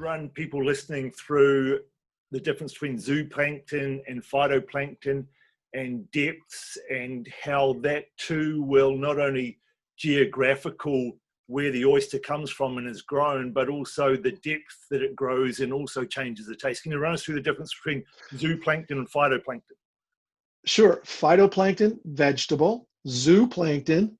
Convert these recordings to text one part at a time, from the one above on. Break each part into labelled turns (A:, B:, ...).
A: run people listening through the difference between zooplankton and phytoplankton and depths, and how that too will not only geographical where the oyster comes from and is grown, but also the depth that it grows and also changes the taste. Can you run us through the difference between zooplankton and phytoplankton?
B: Sure. Phytoplankton, vegetable. Zooplankton,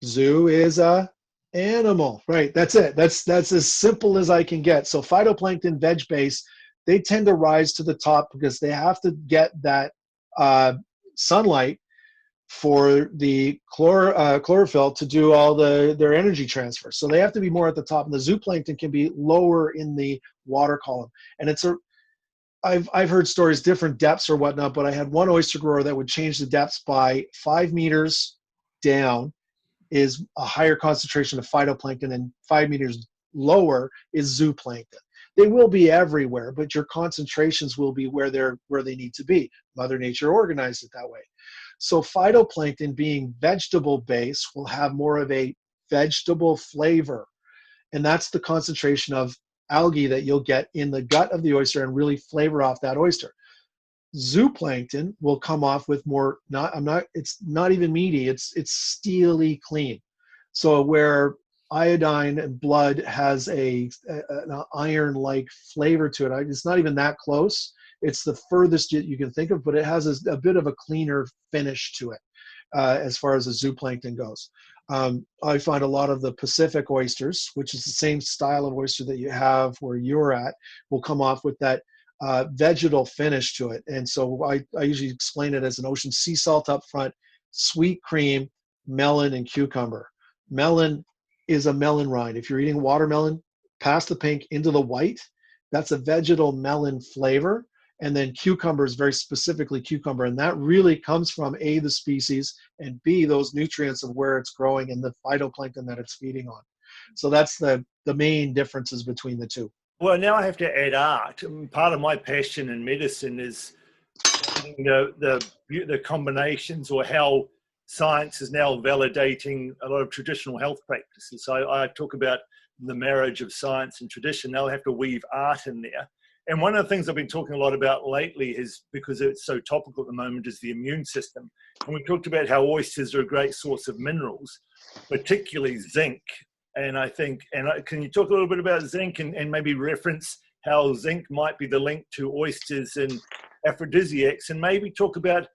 B: zoo is a animal, right? That's it. That's as simple as I can get. So phytoplankton, veg base, they tend to rise to the top because they have to get that sunlight for the chlorophyll to do all their energy transfer. So they have to be more at the top, and the zooplankton can be lower in the water column. And I've heard stories, different depths or whatnot, but I had one oyster grower that would change the depths by 5 meters down is a higher concentration of phytoplankton, and 5 meters lower is zooplankton. They will be everywhere, but your concentrations will be where they need to be. Mother Nature organized it that way. So phytoplankton, being vegetable based, will have more of a vegetable flavor, and that's the concentration of algae that you'll get in the gut of the oyster and really flavor off that oyster. Zooplankton will come off with more, it's not even meaty, it's steely clean. So where iodine and blood has an iron-like flavor to it, it's not even that close. It's the furthest you can think of, but it has a bit of a cleaner finish to it as far as the zooplankton goes. I find a lot of the Pacific oysters, which is the same style of oyster that you have where you're at, will come off with that vegetal finish to it. And so I usually explain it as an ocean sea salt up front, sweet cream, melon, and cucumber. Melon is a melon rind. If you're eating watermelon, past the pink into the white, that's a vegetal melon flavor. And then cucumber is very specifically cucumber. And that really comes from A, the species, and B, those nutrients of where it's growing and the phytoplankton that it's feeding on. So that's the main differences between the two.
A: Well, now I have to add art. Part of my passion in medicine is the combinations, or how science is now validating a lot of traditional health practices. So I talk about the marriage of science and tradition. Now I have to weave art in there. And one of the things I've been talking a lot about lately is, because it's so topical at the moment, is the immune system. And we talked about how oysters are a great source of minerals, particularly zinc. And I think, can you talk a little bit about zinc and maybe reference how zinc might be the link to oysters and aphrodisiacs, and maybe talk about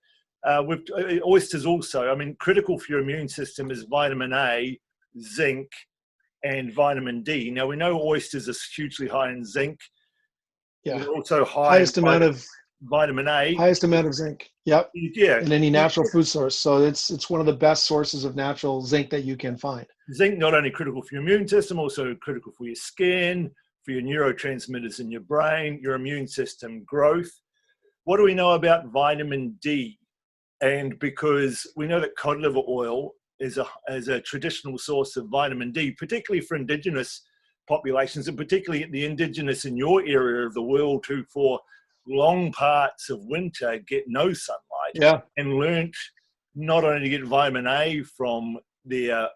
A: with oysters also. I mean, critical for your immune system is vitamin A, zinc, and vitamin D. Now, we know oysters are hugely high in zinc.
B: Yeah.
A: They're also high
B: highest amount of
A: vitamin A.
B: Highest amount of zinc. Yep.
A: Yeah.
B: In any natural food source. So it's one of the best sources of natural zinc that you can find.
A: Zinc not only critical for your immune system, also critical for your skin, for your neurotransmitters in your brain, your immune system growth. What do we know about vitamin D? And because we know that cod liver oil is a traditional source of vitamin D, particularly for indigenous populations, and particularly the indigenous in your area of the world who for long parts of winter get no sunlight, and learnt not only to get vitamin A from their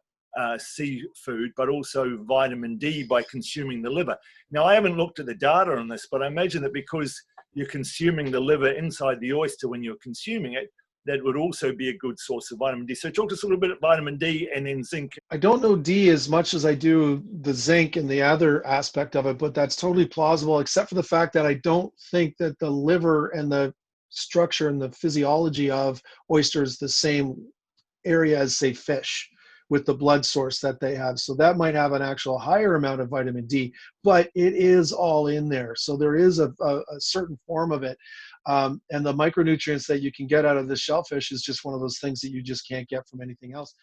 A: seafood, but also vitamin D by consuming the liver. Now, I haven't looked at the data on this, but I imagine that because you're consuming the liver inside the oyster when you're consuming it, that would also be a good source of vitamin D. So talk to us a little bit about vitamin D and then zinc.
B: I don't know D as much as I do the zinc and the other aspect of it, but that's totally plausible, except for the fact that I don't think that the liver and the structure and the physiology of oysters the same area as, say, fish, with the blood source that they have. So that might have an actual higher amount of vitamin D, but it is all in there. So there is a certain form of it. And the micronutrients that you can get out of the shellfish is just one of those things that you just can't get from anything else.